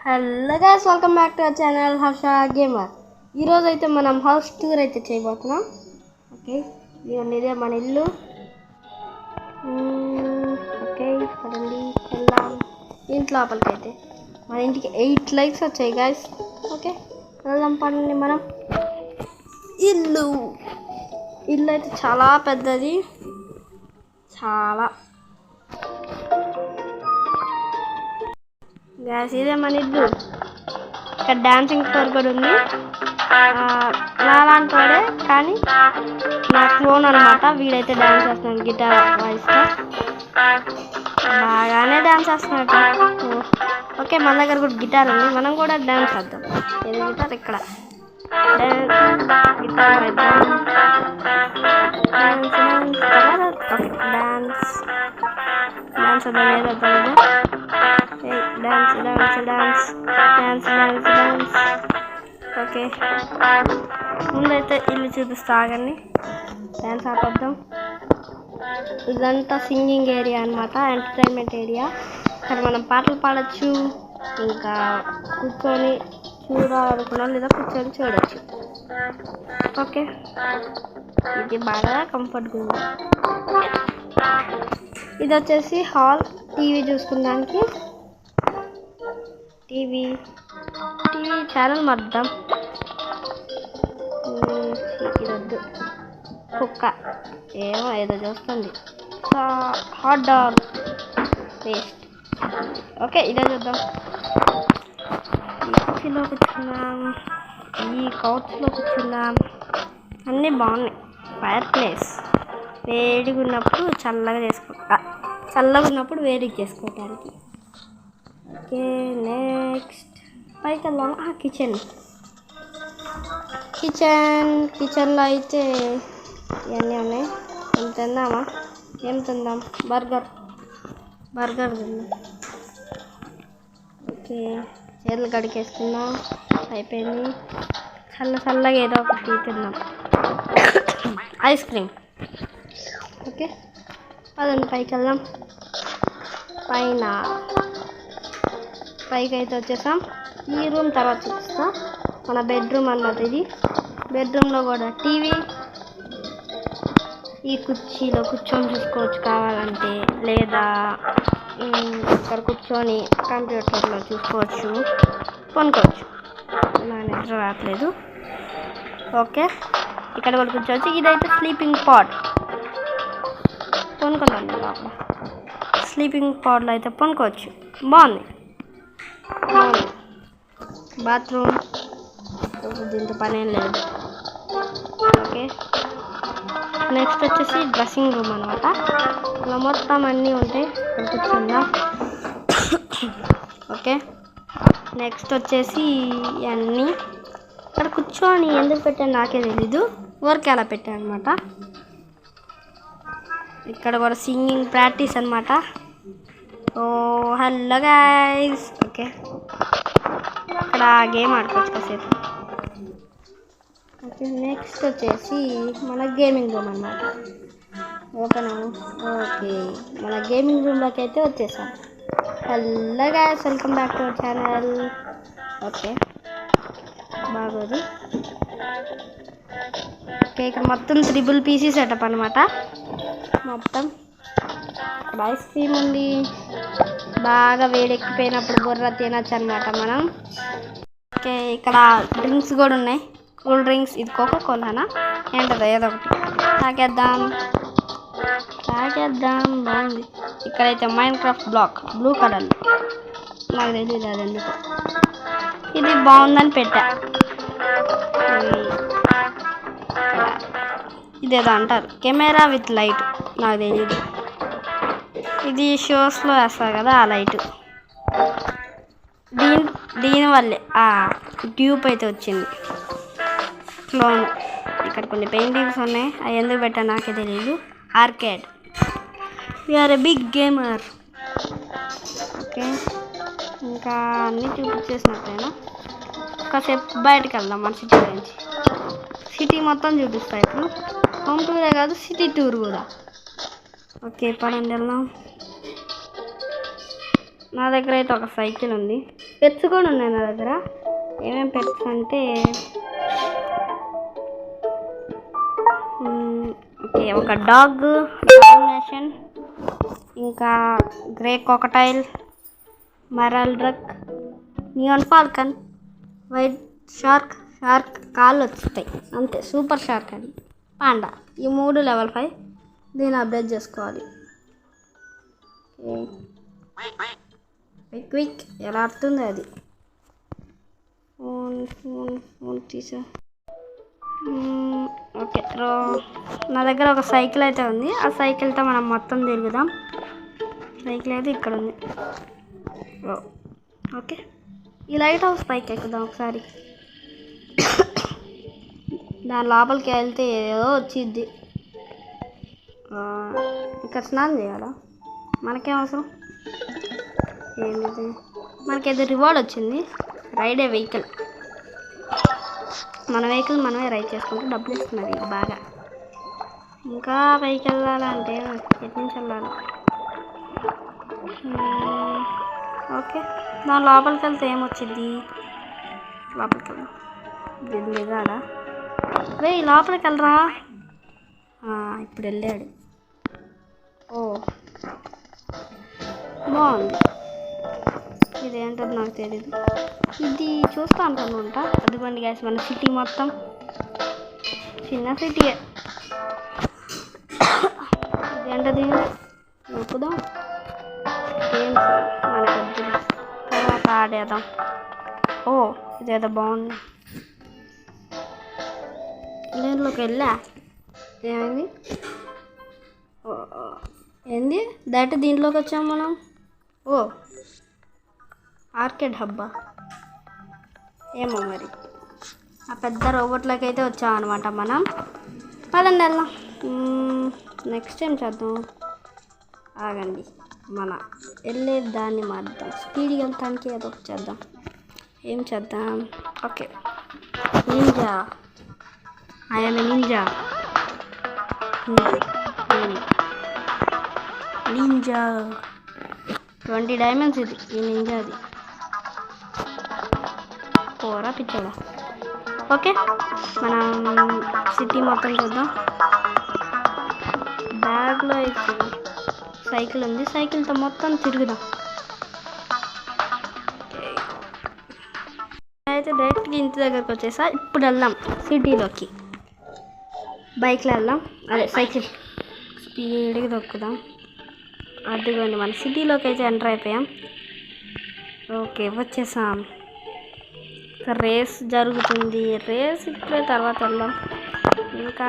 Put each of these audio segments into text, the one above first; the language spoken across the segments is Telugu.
Hello guys, welcome back to our channel Harsha gamer. ఈరోజు అయితే మనం హౌస్ టూర్ అయితే చేయబోతున్నాం. ఓకే, ఇదే మన ఇల్లు. ఓకే, పదండి వెళ్దాం ఇంటి లోపలికి. అయితే మన ఇంటికి 8 లైక్స్ వచ్చాయి గైస్. ఓకే, వెళ్దాం పదండి. మనం ఇల్లు అయితే చాలా పెద్దది, చాలా. గ్యాస్ ఇదే మన ఇల్లు. ఇక్కడ డాన్సింగ్ ఫ్లోర్ కూడా ఉంది. నాలాంటి వాడే కానీ నా క్లోన్ అనమాట. వీడైతే డాన్స్ చేస్తున్నాడు గిటార్ వాయిస్తో, బాగానే డాన్స్ చేస్తున్నాడు. ఓకే, మన దగ్గర కూడా గిటార్ ఉంది, మనం కూడా డాన్స్ చేద్దాం. ఇది గిటార్ ఇక్కడ గిటార్ వాయిద్దాం. డాన్స్ ఓకే, డాన్స్ వద్దాం, ఏదొద్దాం. డాన్స్. ఓకే, ముందైతే ఇల్లు చూపిస్తా, ఆగండి. డాన్స్ ఆపొద్దాం. ఇదంతా సింగింగ్ ఏరియా అనమాట, ఎంటర్టైన్మెంట్ ఏరియా. ఇక్కడ మనం పాటలు పాడచ్చు, ఇంకా కూర్చొని చూడాలనుకున్నాం లేదా కూర్చొని చూడవచ్చు. ఓకే, ఇది బాగా కంఫర్ట్గా ఉంది. ఇది వచ్చేసి హాల్, టీవీ చూసుకున్నానికి. టీవీ ఛానల్ మార్దాం. ఇదొద్దు, కుక్క ఏదో చూస్తుంది. Hot dog paste. ఓకే, ఇదే చూద్దాం. ఈ కుర్చీలో కూర్చున్నాం, ఈ కౌచ్లో కూర్చున్నాం. అన్నీ బాగున్నాయి. ఫైర్ ప్లేస్ వేడిగా ఉన్నప్పుడు చల్లగా ఉన్నప్పుడు వేడిగా చేసుకోవటానికి. ఓకే, నెక్స్ట్ పైకి వెళ్దాం. కిచెన్లో అయితే ఇవన్నీ ఉన్నాయి. ఏం తిందాం? బర్గర్ తిందాం. ఓకే, చేతులు కడిగేసుకుందాం, అయిపోయింది. చల్లగా ఏదో ఒకటి తిందాం. Ice cream. ఓకే, అదండి, పైకి వెళ్దాం. పైకి అయితే వచ్చేసాం. ఈ రూమ్ తర్వాత చూపిస్తాం. మన బెడ్రూమ్ అన్నమాట ఇది. బెడ్రూమ్లో కూడా టీవీ, ఈ కుర్చీలో కూర్చొని చూసుకోవచ్చు కావాలంటే, లేదా ఇక్కడ కూర్చొని కంప్యూటర్లో చూసుకోవచ్చు, కొనుక్కోవచ్చు. నా నిద్ర రావట్లేదు. ఓకే, ఇక్కడ కూడా కూర్చోవచ్చు. ఇదైతే స్లీపింగ్ పాడ్, కొనుక్కుందాం. స్లీపింగ్ పాడ్లో అయితే కొనుక్కోవచ్చు. బాగుంది. బాత్రూమ్, దీంతో పని ఏం లేదు. ఓకే, నెక్స్ట్ వచ్చేసి డ్రెస్సింగ్ రూమ్ అనమాట. ఇలా మొత్తం అన్నీ ఉంటాయి, ఇక్కడ కూర్చుందా. ఓకే, నెక్స్ట్ వచ్చేసి ఇవన్నీ ఇక్కడ కూర్చొని ఎందుకు పెట్టాను నాకే తెలీదు, వర్క్ ఎలా పెట్టాను అనమాట. ఇక్కడ కూడా సింగింగ్ ప్రాక్టీస్ అనమాట. Hello guys. ఓకే, ఇక్కడ గేమ్ ఆడుకోవచ్చు కాసేపు. ఓకే, నెక్స్ట్ వచ్చేసి మన గేమింగ్ రూమ్ అనమాట. ఓకేనా? ఓకే, మన గేమింగ్ రూమ్లోకి అయితే వచ్చేసాం. Hello guys, welcome back to our channel. Okay, బాగోదు. ఓకే, ఇక్కడ మొత్తం 3 PC సెటప్ అనమాట. మొత్తం ఇక్కడ ఐస్ క్రీమ్ ఉంది. బాగా వేడెక్కిపోయినప్పుడు బుర్ర తినచ్చు అనమాట మనం. ఓకే, ఇక్కడ డ్రింక్స్ కూడా ఉన్నాయి, కూల్ డ్రింక్స్. ఇది కోకో కోలానా ఏంటదో ఏదో ఒకటి తాగేద్దాం. బాగుంది. ఇక్కడైతే mind craft black blue colour, నాకు తెలియదు అది ఎందుకు. ఇది బాగుందని పెట్టా. ఇదేదో అంటారు, కెమెరా విత్ లైట్, నాకు తెలియదు. ఇది షోస్లో వేస్తారు కదా, ఆ లైట్. దీనివల్లే ట్యూబ్ అయితే వచ్చింది, క్లోన్. ఇక్కడ కొన్ని పెయింటింగ్స్ ఉన్నాయి, అవి ఎందుకు పెట్టా నాకే తెలియదు. Arcade, we're a big gamer. Okay, ఇంకా అన్నీ చూపించేసినట్టేనా. కాసేపు బయటకు వెళ్దాం మన సిటీ నుంచి. సిటీ మొత్తం చూపిస్తాయి ఇప్పుడు. హోమ్ టూరే కాదు, సిటీ టూర్ కూడా. ఓకే, పదండి వెళ్దాం. నా దగ్గర అయితే ఒక సైకిల్ ఉంది. పెట్స్ కూడా ఉన్నాయి నా దగ్గర. ఏమేమి పెట్స్ అంటే ఓకే, ఒక డాగ్ డామినేషన్, ఇంకా గ్రే కాకటైల్, మరల్ డ్రక్, neon falcon, white shark. Shark కాళ్ళు వచ్చుతాయి అంతే, సూపర్ షార్క్ అది. పాండా. ఈ 3 లెవెల్ 5. దీన్ని అప్డేట్ చేసుకోవాలి. క్విక్ ఎలా ఆడుతుంది అది. ఫోన్ తీసా. ఓకే, నా దగ్గర ఒక సైకిల్ అయితే ఉంది. ఆ సైకిల్తో మనం మొత్తం తిరుగుదాం. సైకిల్ అయితే ఇక్కడ ఉంది. ఓకే, ఈ లైట్ హౌస్ పైకి ఎక్కుదాం ఒకసారి. దాని లోపలికి వెళ్తే ఏదో వచ్చిద్ది. ఇక్కడ స్నానం చేయాలా? మనకేం అవసరం? ఏమిది? మనకేదో రివార్డ్ వచ్చింది. రైడ్ ఏ వెహికల్. మన వెహికల్ మనమే రైడ్ చేసుకుంటే డబ్బులు ఇస్తున్నది బాగా. ఇంకా పైకి వెళ్ళాలంటే ఎటు నుంచి వెళ్ళాలి? ఓకే, దాని లోపలికి వెళ్తే ఏమొచ్చింది? లోపలికి వెళ్దాం. దిగాలా? రే లోపలికి వెళ్ళరా. ఇప్పుడు వెళ్ళాడు. ఓ బాగుంది. ఇదేంటది నాకు తెలీదు. ఇది చూస్తా అనుకుంటా. అదిగోండి గ్యాస్, మన సిటీ మొత్తం చిన్న సిటీయే. ఇదేంటది? నొప్పుదాం. గేమ్స్ మనకు తర్వాత ఆడేద్దాం. ఓ ఇదేదో బాగుంది. దీంట్లోకి వెళ్ళా. ఏమైంది? ఏంది డైరెక్ట్ దీంట్లోకి వచ్చాం మనం. ఓ ఆర్కేడ్ హబ్బా ఏమో మరి. ఆ పెద్ద రోబోట్లోకి అయితే వచ్చామన్నమాట మనం. పదండి వెళ్దాం. నెక్స్ట్ ఏం చేద్దాం? ఆగండి, మన వెళ్ళే దాన్ని మారుద్దాం. స్పీడ్గా వెళ్తానికి ఏదో ఒకటి చేద్దాం. ఏం చేద్దాం? Okay, ninja. I'm ninja. Ninja 20 diamonds ఇది. ఈ నింజాది పోరా పిచ్చోడా. ఓకే, మనం సిటీ మొత్తం చూద్దాం. బ్యాగ్లో అయితే సైకిల్ ఉంది. సైకిల్తో మొత్తం తిరుగుదాం. అయితే డైరెక్ట్గా ఇంటి దగ్గరకు వచ్చేసా. ఇప్పుడు వెళ్దాం సిటీలోకి. బైక్లో వెళ్దాం, అదే సైకిల్ స్పీడ్గా దొక్కుదాం. అదిగోండి మన సిటీలోకి అయితే ఎంటర్ అయిపోయాం. ఓకే, వచ్చేసాం. రేస్ జరుగుతుంది. రేస్ ఇప్పుడే, తర్వాత వెళ్దాం. ఇంకా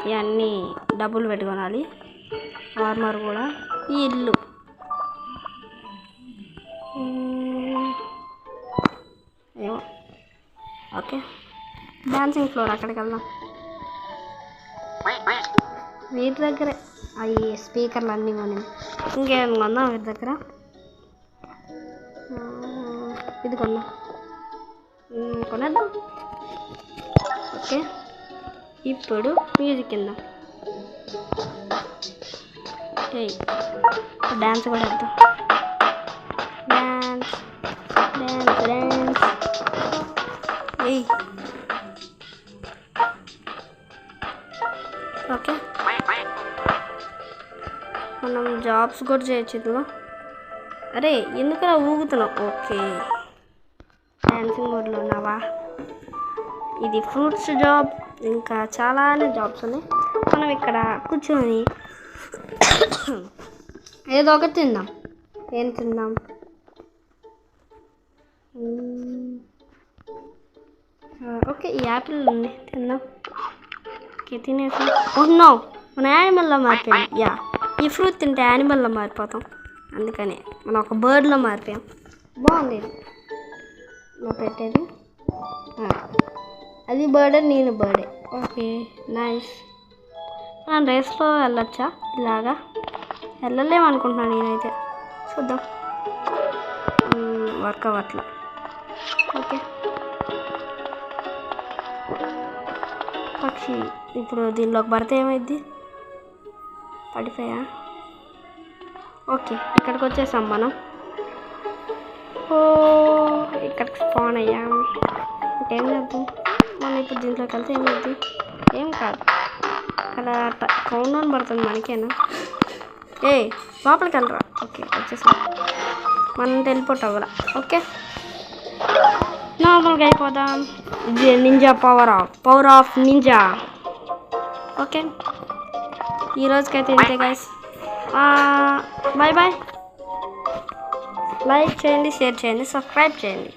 ఇవన్నీ డబ్బులు పెట్టుకోనాలి. ఆర్మర్ కూడా. ఈ ఇల్లు ఏమో. ఓకే, డాన్సింగ్ ఫ్లోర్, అక్కడికి వెళ్దాం. వీటి దగ్గరే అవి స్పీకర్లు అన్నీ కొని. ఇంకేం కొందాం వీటి దగ్గర? ఇది కొందాం, కొనేద్దాం. ఓకే, ఇప్పుడు మ్యూజిక్ కిందాం. డ్యాన్స్ కూడా వేద్దాం. Dance dance dance. ఓకే, మనం జాబ్స్ కూడా చేయొచ్చు ఇందులో. అరే ఎందుకలా ఊగుతున్నావు? ఓకే, డ్యాన్సింగ్ మోడ్లో ఉన్నావా? ఇది ఫ్రూట్స్ జాబ్. ఇంకా చాలానే జాబ్స్ ఉన్నాయి. మనం ఇక్కడ కూర్చొని ఏదో ఒకటి తిందాం. ఏం తిందాం? ఓకే, ఈ యాపిల్ ఉంది, తిందాం. ఓకే, తినేసి. నో, మన యానిమల్లో మారిపోయాం. యా, ఈ ఫ్రూట్ తింటే యానిమల్లో మారిపోతాం. అందుకని మనం ఒక బర్డ్లో మారిపోయాం. బాగుంది ఇది. నా పెట్టేది అది బర్డే, నేను బర్డే. Okay, nice. మనం రేస్లో వెళ్ళొచ్చా? ఇలాగా వెళ్ళలేమనుకుంటున్నాను నేనైతే. చూద్దాం. వర్క్ అవ్వట్లా. ఓకే, పక్షి ఇప్పుడు దీనిలోకి పడితే ఏమైద్ది? పడిపోయా. ఓకే, ఇక్కడికి వచ్చేసాం మనం. ఓ ఇక్కడికి స్పాన్ అయ్యాం. ఏం చేద్దాం మనం ఇప్పుడు దీంట్లోకి వెళ్తే ఏమవుద్ది? ఏం కాదు. అలా కౌంట్ డౌన్ పడుతుంది మనకేనా? ఏ లోపలికి వెళ్ళరా. ఓకే వచ్చేసాం. మనం టెలిపోర్ట్ అవ్వాలా. ఓకే నార్మల్గా అయిపోదాం. ఇది ninja power of ninja. Okay ఈరోజుకైతే ఇంతే గైస్. Bye bye. లైక్ చేయండి, షేర్ చేయండి, సబ్స్క్రైబ్ చేయండి.